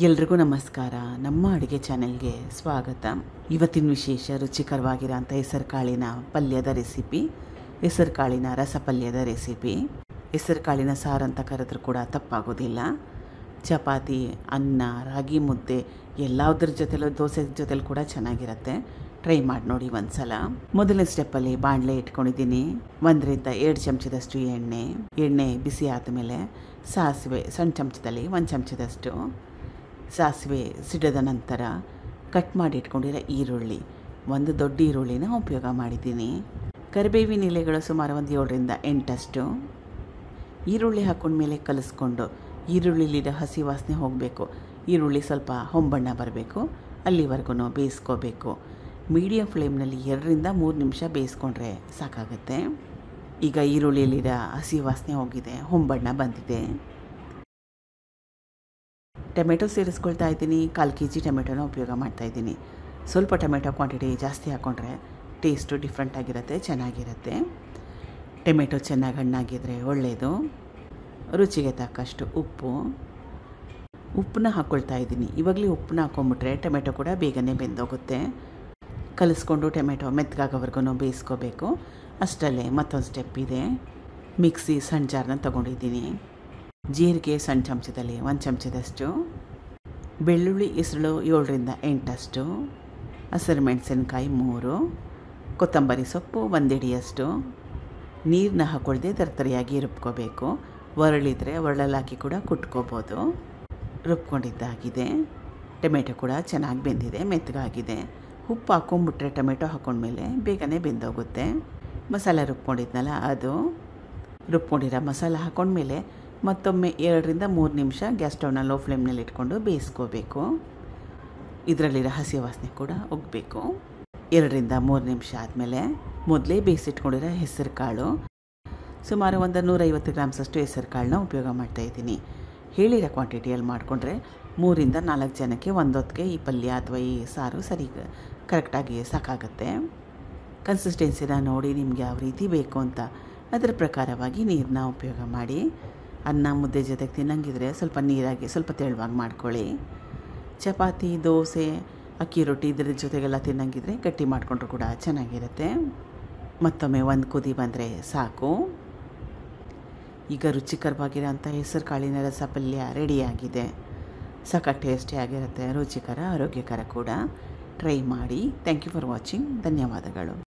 ಎಲ್ರಿಗೂ ನಮಸ್ಕಾರ. ನಮ್ಮ ಅಡುಗೆ ಚಾನೆಲ್ಗೆ ಸ್ವಾಗತ. ಇವತ್ತಿನ ವಿಶೇಷ ರುಚಿಕರವಾಗಿರೋಂಥ ಹೆಸರು ಕಾಳಿನ ಪಲ್ಯದ ರೆಸಿಪಿ, ಹೆಸರು ಕಾಳಿನ ರಸ ಪಲ್ಯದ ರೆಸಿಪಿ. ಹೆಸರು ಕಾಳಿನ ಸಾರು ಅಂತ ಕರೆದ್ರೂ ಕೂಡ ತಪ್ಪಾಗೋದಿಲ್ಲ. ಚಪಾತಿ, ಅನ್ನ, ರಾಗಿ ಮುದ್ದೆ ಎಲ್ಲದ್ರ ಜೊತೆಲೂ, ದೋಸೆ ಜೊತೆಲಿ ಕೂಡ ಚೆನ್ನಾಗಿರುತ್ತೆ. ಟ್ರೈ ಮಾಡಿ ನೋಡಿ ಒಂದು ಸಲ. ಮೊದಲನೇ ಸ್ಟೆಪ್ಪಲ್ಲಿ ಬಾಣಲೆ ಇಟ್ಕೊಂಡಿದ್ದೀನಿ. 1-2 ಚಮಚದಷ್ಟು ಎಣ್ಣೆ ಬಿಸಿ ಆದಮೇಲೆ ಸಾಸಿವೆ ಸಣ್ಣ ಚಮಚದಲ್ಲಿ 1 ಚಮಚದಷ್ಟು ಸಾಸಿವೆ ಸಿಡಿದ ನಂತರ ಕಟ್ ಮಾಡಿ ಇಟ್ಕೊಂಡಿರೋ ಈರುಳ್ಳಿ, ಒಂದು ದೊಡ್ಡ ಈರುಳ್ಳಿನ ಉಪಯೋಗ ಮಾಡಿದ್ದೀನಿ. ಕರಿಬೇವಿನ ಎಲೆಗಳು ಸುಮಾರು 7-8 ಈರುಳ್ಳಿ ಹಾಕೊಂಡ್ಮೇಲೆ ಕಲಿಸ್ಕೊಂಡು ಈರುಳ್ಳಿಲಿರೋ ಹಸಿ ವಾಸನೆ ಹೋಗಬೇಕು. ಈರುಳ್ಳಿ ಸ್ವಲ್ಪ ಹೊಂಬಣ್ಣ ಬರಬೇಕು, ಅಲ್ಲಿವರೆಗೂ ಬೇಯಿಸ್ಕೋಬೇಕು. ಮೀಡಿಯಮ್ ಫ್ಲೇಮ್ನಲ್ಲಿ 2-3 ನಿಮಿಷ ಬೇಯಿಸ್ಕೊಂಡ್ರೆ ಸಾಕಾಗುತ್ತೆ. ಈಗ ಈರುಳ್ಳಿಯಲ್ಲಿರೋ ಹಸಿ ವಾಸನೆ ಹೋಗಿದೆ, ಹೊಂಬಣ್ಣ ಬಂದಿದೆ. ಟೊಮೆಟೊ ಸೇರಿಸ್ಕೊಳ್ತಾ ಇದ್ದೀನಿ. 1/4 kg ಟೊಮೆಟೊನ ಉಪಯೋಗ ಮಾಡ್ತಾಯಿದ್ದೀನಿ. ಸ್ವಲ್ಪ ಟೊಮೆಟೊ ಕ್ವಾಂಟಿಟಿ ಜಾಸ್ತಿ ಹಾಕ್ಕೊಂಡ್ರೆ ಟೇಸ್ಟು ಡಿಫ್ರೆಂಟ್ ಆಗಿರುತ್ತೆ, ಚೆನ್ನಾಗಿರುತ್ತೆ. ಟೊಮೆಟೊ ಚೆನ್ನಾಗಿ ಹಣ್ಣಾಗಿದ್ದರೆ ಒಳ್ಳೆಯದು. ರುಚಿಗೆ ತಕ್ಕಷ್ಟು ಉಪ್ಪನ್ನ ಹಾಕ್ಕೊಳ್ತಾ ಇದ್ದೀನಿ. ಇವಾಗಲೇ ಉಪ್ಪನ್ನ ಹಾಕ್ಕೊಂಬಿಟ್ರೆ ಟೊಮೆಟೊ ಕೂಡ ಬೇಗನೆ ಬೆಂದೋಗುತ್ತೆ. ಕಲಿಸ್ಕೊಂಡು ಟೊಮೆಟೊ ಮೆತ್ತಗಾಗೋವರೆಗೂ ಬೇಯಿಸ್ಕೋಬೇಕು. ಅಷ್ಟರಲ್ಲೇ ಮತ್ತೊಂದು ಸ್ಟೆಪ್ ಇದೆ. ಮಿಕ್ಸಿ ಸಣ್ಣ ಜಾರನ್ನ ತೊಗೊಂಡಿದ್ದೀನಿ. ಜೀರಿಗೆ ಸಣ್ಣ ಚಮಚದಲ್ಲಿ 1 ಚಮಚದಷ್ಟು, ಬೆಳ್ಳುಳ್ಳಿ ಹೆಸರು 7-8, ಹಸಿರು ಮೆಣಸಿನ್ಕಾಯಿ 3, ಕೊತ್ತಂಬರಿ ಸೊಪ್ಪು 1 ಹಿಡಿಯಷ್ಟು. ನೀರನ್ನ ಹಾಕ್ಕೊಳ್ದೆ ತರತರಿಯಾಗಿ ರುಬ್ಕೋಬೇಕು. ಒರಳಿದ್ರೆ ಒರಳಲ್ಲಿ ಹಾಕಿ ಕೂಡ ಕುಟ್ಕೋಬೋದು. ರುಬ್ಕೊಂಡಿದ್ದಾಗಿದೆ. ಟೊಮೆಟೊ ಕೂಡ ಚೆನ್ನಾಗಿ ಬೆಂದಿದೆ, ಮೆತ್ತಗಾಗಿದೆ. ಉಪ್ಪು ಹಾಕ್ಕೊಂಬಿಟ್ರೆ ಟೊಮೆಟೊ ಹಾಕ್ಕೊಂಡ್ಮೇಲೆ ಬೇಗನೆ ಬೆಂದೋಗುತ್ತೆ. ಮಸಾಲೆ ರುಬ್ಕೊಂಡಿದ್ನಲ್ಲ ಅದು. ರುಬ್ಕೊಂಡಿರೋ ಮಸಾಲೆ ಹಾಕ್ಕೊಂಡ್ಮೇಲೆ ಮತ್ತೊಮ್ಮೆ 2-3 ನಿಮಿಷ ಗ್ಯಾಸ್ ಸ್ಟವ್ನ ಲೋ ಫ್ಲೇಮ್ನಲ್ಲಿ ಇಟ್ಕೊಂಡು ಬೇಯಿಸ್ಕೋಬೇಕು. ಇದರಲ್ಲಿರೋ ಹಸಿ ವಾಸನೆ ಕೂಡ ಹೋಗಬೇಕು. 2-3 ನಿಮಿಷ ಆದಮೇಲೆ ಮೊದಲೇ ಬೇಯಿಸಿಟ್ಕೊಂಡಿರೋ ಹೆಸರು ಕಾಳು, ಸುಮಾರು 150 ಗ್ರಾಮ್ಸಷ್ಟು ಹೆಸರು ಕಾಳನ್ನ ಉಪಯೋಗ ಮಾಡ್ತಾಯಿದ್ದೀನಿ. ಹೇಳಿರೋ ಕ್ವಾಂಟಿಟಿಯಲ್ಲಿ ಮಾಡಿಕೊಂಡ್ರೆ 3-4 ಜನಕ್ಕೆ ಒಂದೊತ್ತಿಗೆ ಈ ಪಲ್ಯ ಅಥವಾ ಈ ಸಾರು ಕರೆಕ್ಟಾಗಿ ಸಾಕಾಗುತ್ತೆ. ಕನ್ಸಿಸ್ಟೆನ್ಸಿನ ನೋಡಿ ನಿಮಗೆ ಯಾವ ರೀತಿ ಬೇಕು ಅಂತ ಅದರ ಪ್ರಕಾರವಾಗಿ ನೀರನ್ನ ಉಪಯೋಗ ಮಾಡಿ. ಅನ್ನ ಮುದ್ದೆ ಜೊತೆಗೆ ತಿನ್ನಂಗಿದ್ರೆ ಸ್ವಲ್ಪ ನೀರಾಗಿ ಸ್ವಲ್ಪ ತೆಳುವಾಗಿ ಮಾಡ್ಕೊಳ್ಳಿ. ಚಪಾತಿ, ದೋಸೆ, ಅಕ್ಕಿ ರೊಟ್ಟಿ ಇದ್ರ ಜೊತೆಗೆಲ್ಲ ತಿನ್ನಂಗಿದ್ರೆ ಗಟ್ಟಿ ಮಾಡಿಕೊಂಡ್ರು ಕೂಡ ಚೆನ್ನಾಗಿರುತ್ತೆ. ಮತ್ತೊಮ್ಮೆ 1 ಕುದಿ ಬಂದರೆ ಸಾಕು. ಈಗ ರುಚಿಕರವಾಗಿರೋಂಥ ಹೆಸರು ಕಾಳಿನ ರಸ ಪಲ್ಯ ರೆಡಿಯಾಗಿದೆ. ಸಖತ್ ಟೇಸ್ಟಿಯಾಗಿರುತ್ತೆ, ರುಚಿಕರ, ಆರೋಗ್ಯಕರ ಕೂಡ. ಟ್ರೈ ಮಾಡಿ. Thank you for watching. ಧನ್ಯವಾದಗಳು.